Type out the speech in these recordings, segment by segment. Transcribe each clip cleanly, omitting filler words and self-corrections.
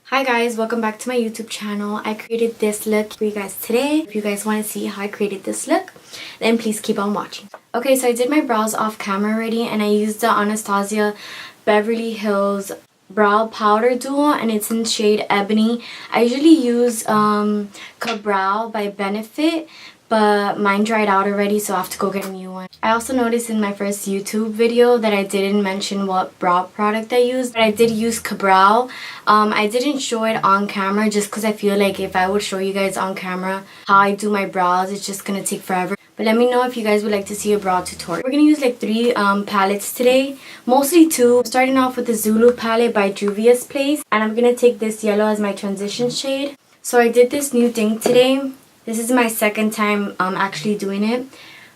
Hi guys, welcome back to my YouTube channel. I created this look for you guys today. If you guys want to see how I created this look, then please keep on watching. Okay, so I did my brows off camera already and I used the Anastasia Beverly Hills brow powder duo and it's in shade Ebony. I usually use Ka-Brow by Benefit, but mine dried out already, so I have to go get a new one. I also noticed in my first YouTube video that I didn't mention what brow product I used, but I did use Ka-Brow. I didn't show it on camera just because I feel like if I would show you guys on camera how I do my brows, it's just gonna take forever. But let me know if you guys would like to see a brow tutorial. We're gonna use like 3 palettes today, mostly 2. Starting off with the Zulu palette by Juvias Place, and I'm gonna take this yellow as my transition shade. So I did this new thing today. This is my second time actually doing it.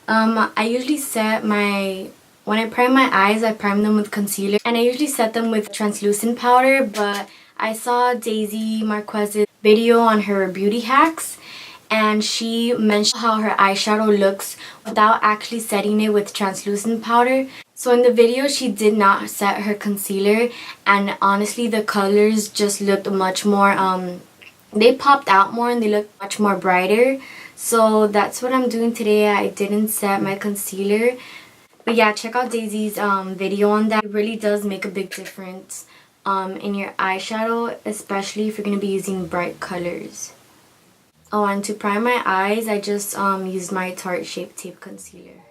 I usually set when I prime my eyes, I prime them with concealer. And I usually set them with translucent powder, but I saw Daisy Marquez's video on her beauty hacks. And she mentioned how her eyeshadow looks without actually setting it with translucent powder. So in the video, she did not set her concealer. And honestly, the colors just looked much more they popped out more and they look much more brighter. So that's what I'm doing today. I didn't set my concealer, but yeah, check out Daisy's video on that. It really does make a big difference in your eyeshadow, especially if you're going to be using bright colors. Oh, and to prime my eyes, I just used my Tarte Shape Tape Concealer.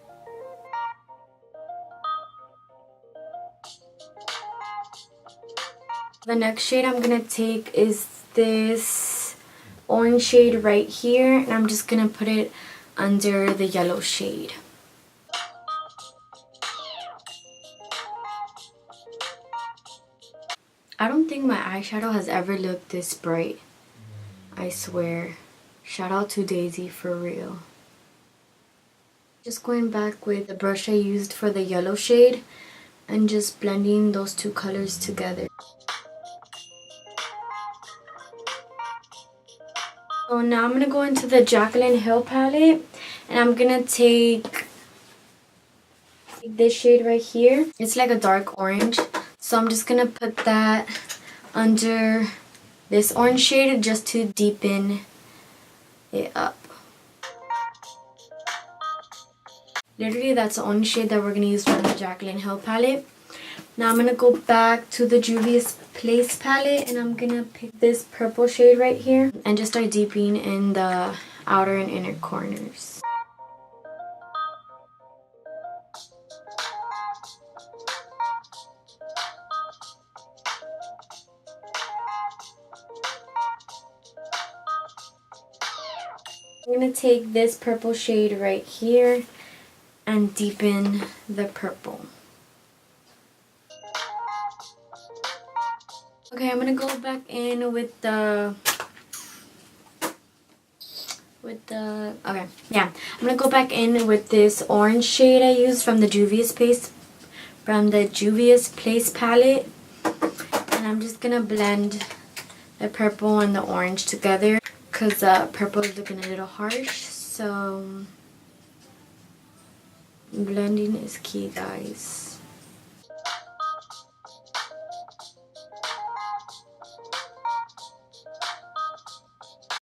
The next shade I'm going to take is this orange shade right here, and I'm just gonna put it under the yellow shade. I don't think my eyeshadow has ever looked this bright. I swear. Shout out to Daisy for real. Just going back with the brush I used for the yellow shade and just blending those two colors together. So now I'm going to go into the Jaclyn Hill palette and I'm going to take this shade right here. It's like a dark orange. So I'm just going to put that under this orange shade just to deepen it up. Literally that's the only shade that we're going to use from the Jaclyn Hill palette. Now I'm going to go back to the Juvias Place palette and I'm going to pick this purple shade right here and just start deepening in the outer and inner corners. I'm going to take this purple shade right here and deepen the purple. Okay, I'm gonna go back in with the I'm gonna go back in with this orange shade I used from the Juvias Place palette, and I'm just gonna blend the purple and the orange together because the purple is looking a little harsh. So blending is key, guys.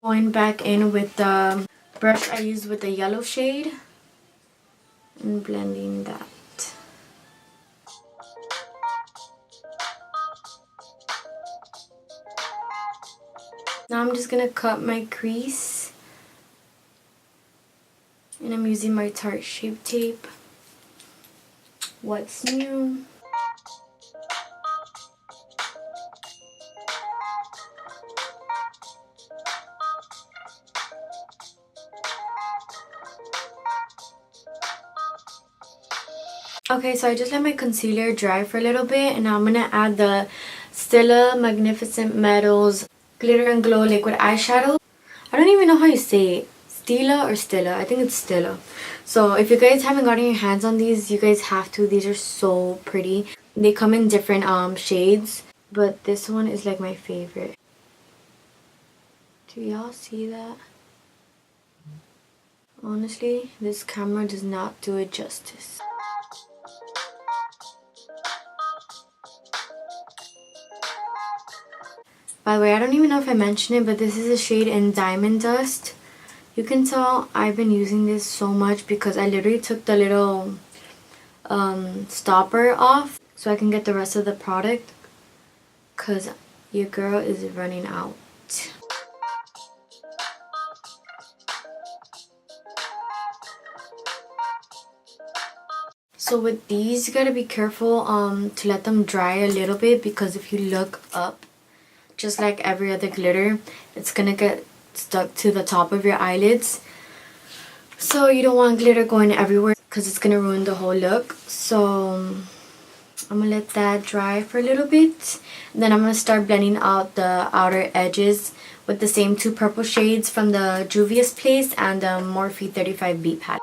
Going back in with the brush I used with the yellow shade and blending that. Now I'm just going to cut my crease and I'm using my Tarte Shape Tape. What's new? Okay, so I just let my concealer dry for a little bit and now I'm going to add the Stila Magnificent Metals Glitter and Glow Liquid Eyeshadow. I don't even know how you say it. Stila or Stila? I think it's Stila. So if you guys haven't gotten your hands on these, you guys have to. These are so pretty. They come in different shades, but this one is like my favorite. Do y'all see that? Honestly, this camera does not do it justice. By the way, I don't even know if I mentioned it, but this is a shade in Diamond Dust. You can tell I've been using this so much because I literally took the little stopper off so I can get the rest of the product, because your girl is running out. So with these, you gotta be careful to let them dry a little bit, because if you look up, just like every other glitter, it's gonna get stuck to the top of your eyelids. So you don't want glitter going everywhere because it's gonna ruin the whole look. So I'm gonna let that dry for a little bit. And then I'm gonna start blending out the outer edges with the same two purple shades from the Juvias place and the Morphe 35 Beat palette.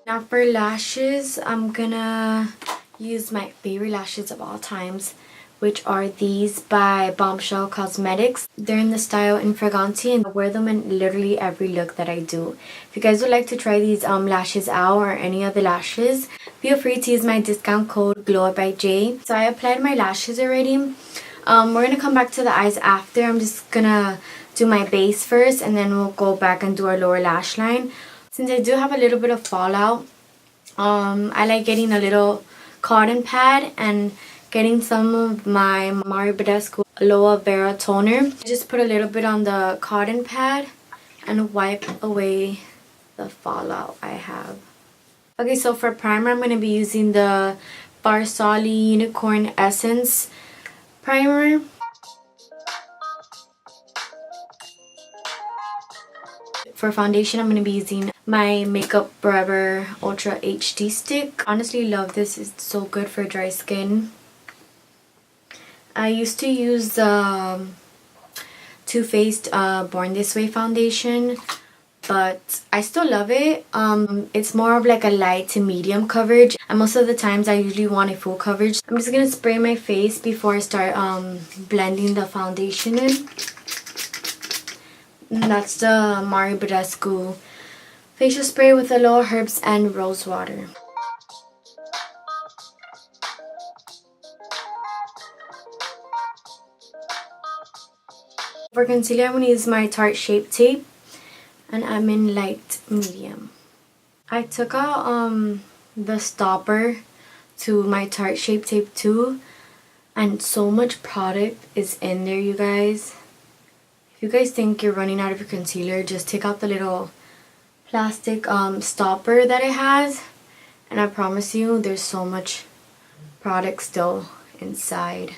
Now for lashes, I'm gonna use my favorite lashes of all times, which are these by Bombshell Cosmetics. They're in the style Infraganti, and I wear them in literally every look that I do. If you guys would like to try these lashes out, or any other lashes, feel free to use my discount code Glowupbyj. So I applied my lashes already. We're gonna come back to the eyes after. I'm just gonna do my base first, and then we'll go back and do our lower lash line. Since I do have a little bit of fallout, I like getting a little cotton pad and getting some of my Muddybody aloe vera toner. Just put a little bit on the cotton pad and wipe away the fallout I have. Okay, so for primer, I'm going to be using the Farsali Unicorn Essence primer. For foundation, I'm going to be using my Makeup Forever Ultra HD stick. Honestly love this. It's so good for dry skin. I used to use the Too Faced Born This Way foundation, but I still love it. It's more of like a light to medium coverage, and most of the times I usually want a full coverage. I'm just going to spray my face before I start blending the foundation in. And that's the Muddybody facial spray with aloe herbs and rose water. For concealer, I'm going to use my Tarte Shape Tape, and I'm in light medium. I took out the stopper to my Tarte Shape Tape too, and so much product is in there, you guys. If you guys think you're running out of your concealer, just take out the little plastic stopper that it has, and I promise you there's so much product still inside.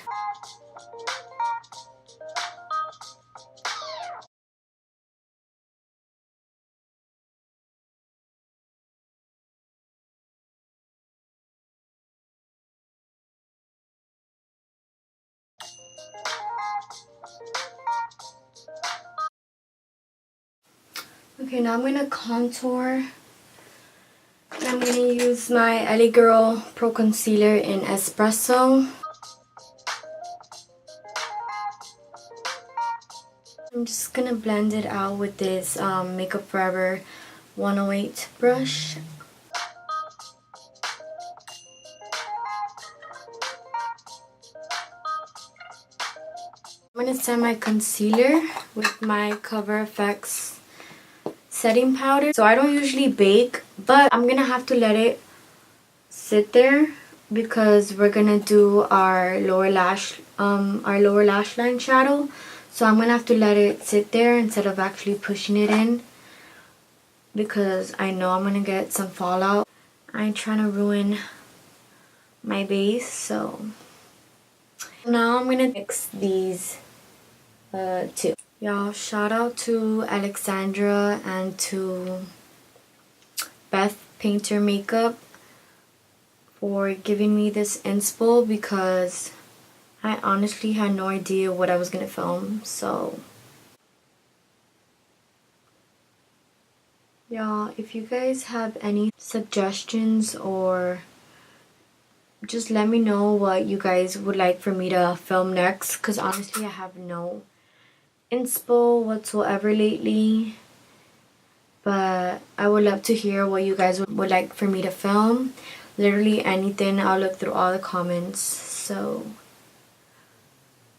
Okay, now I'm going to contour. And I'm going to use my LA Girl Pro Concealer in Espresso. I'm just going to blend it out with this Makeup Forever 108 brush. I'm going to set my concealer with my Cover FX setting powder. So I don't usually bake, but I'm gonna have to let it sit there because we're gonna do our lower lash line shadow. So I'm gonna have to let it sit there instead of actually pushing it in, because I know I'm gonna get some fallout. I ain't trying to ruin my base. So now I'm gonna mix these two. Y'all, shout out to Alexandra and to bethpaintermakeup for giving me this inspo, because I honestly had no idea what I was gonna film. So y'all, if you guys have any suggestions, or just let me know what you guys would like for me to film next, because honestly I have no inspo whatsoever lately, but I would love to hear what you guys would like for me to film. literally anything. I'll look through all the comments, so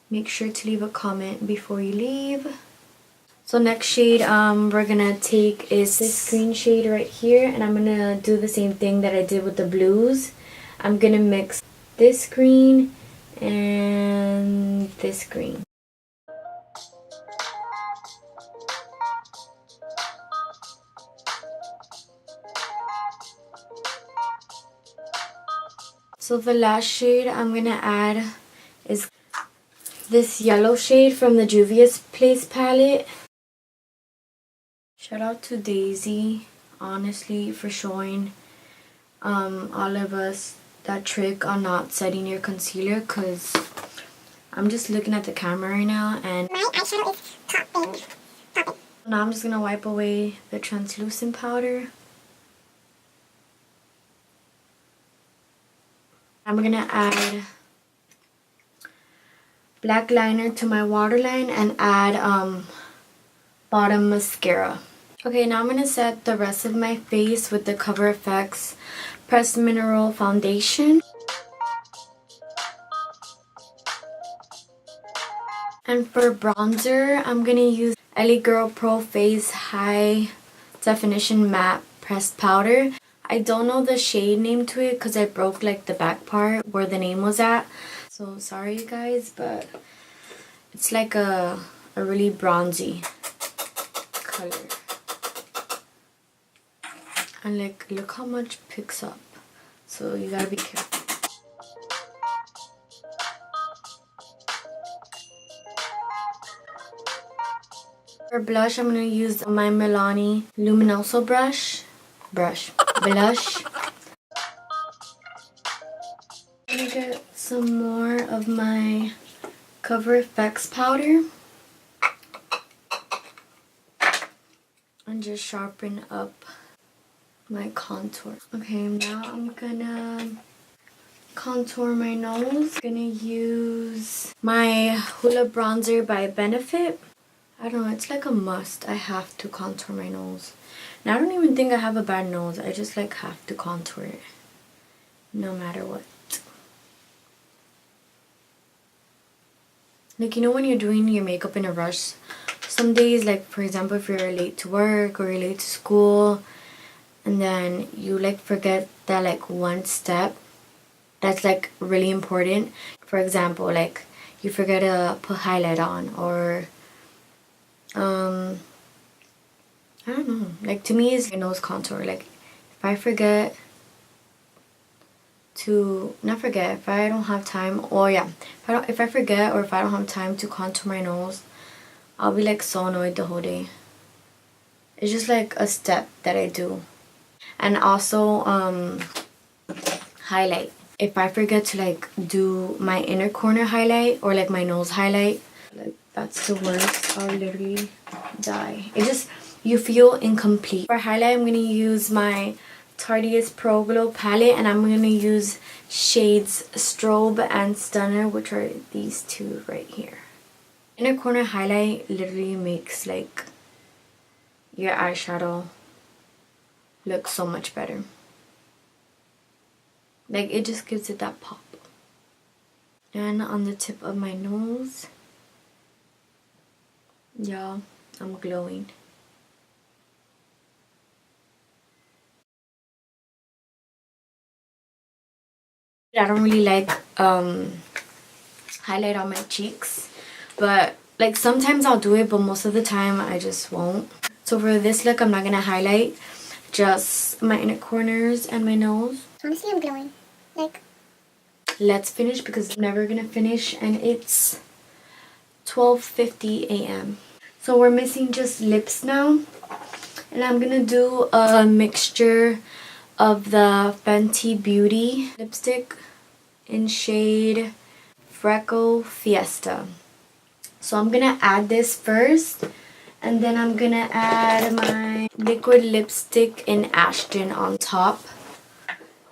make sure to leave a comment before you leave. So next shade we're gonna take is this green shade right here, and I'm gonna do the same thing that I did with the blues. I'm gonna mix this green and this green. So the last shade I'm gonna add is this yellow shade from the Juvias Place palette. Shout out to Daisy, honestly, for showing all of us that trick on not setting your concealer, because I'm just looking at the camera right now and my eyeshadow is popping. Now I'm just gonna wipe away the translucent powder. I'm gonna add black liner to my waterline and add bottom mascara. Okay, now I'm gonna set the rest of my face with the Cover FX Pressed Mineral Foundation. And for bronzer, I'm gonna use LA Girl Pro Face High Definition Matte Pressed Powder. I don't know the shade name to it because I broke like the back part where the name was at. So sorry you guys, but it's like a really bronzy color. And like, look how much picks up. So you gotta be careful. For blush, I'm gonna use my Milani luminosoblush blush. I'm gonna get some more of my Cover FX powder and just sharpen up my contour. Okay, now I'm gonna contour my nose. I'm gonna use my Hoola bronzer by Benefit. I don't know, it's like a must. I have to contour my nose. And I don't even think I have a bad nose. I just like have to contour it no matter what. Like, you know when you're doing your makeup in a rush, some days, like for example, if you're late to work or you're late to school, and then you like forget that like one step that's like really important. For example, like you forget to put highlight on, or I don't know, like to me it's my nose contour. Like if I forget to, if I don't have time, or yeah, if I forget or if I don't have time to contour my nose, I'll be like so annoyed the whole day. It's just like a step that I do. And also highlight. If I forget to like do my inner corner highlight or like my nose highlight, like that's the worst. I'll literally die. It just, you feel incomplete. For highlight, I'm gonna use my Tarteist Pro Glow palette, and I'm gonna use shades Strobe and Stunner, which are these two right here. Inner corner highlight literally makes like your eyeshadow look so much better. Like it just gives it that pop. And on the tip of my nose, y'all, I'm glowing. I don't really like highlight on my cheeks, but like sometimes I'll do it, but most of the time I just won't. So for this look, I'm not gonna highlight, just my inner corners and my nose. Honestly, I'm glowing. Like, let's finish because I'm never gonna finish, and it's 12:50 a.m. So we're missing just lips now, and I'm gonna do a mixture of the Fenty Beauty lipstick in shade Freckle Fiesta. So I'm gonna add this first, and then I'm gonna add my liquid lipstick in Ashton on top.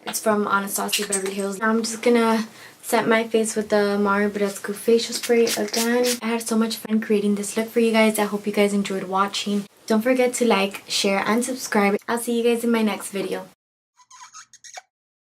It's from Anastasia Beverly Hills. Now I'm just gonna set my face with the Mario Badescu facial spray again. I had so much fun creating this look for you guys. I hope you guys enjoyed watching. Don't forget to like, share, and subscribe. I'll see you guys in my next video.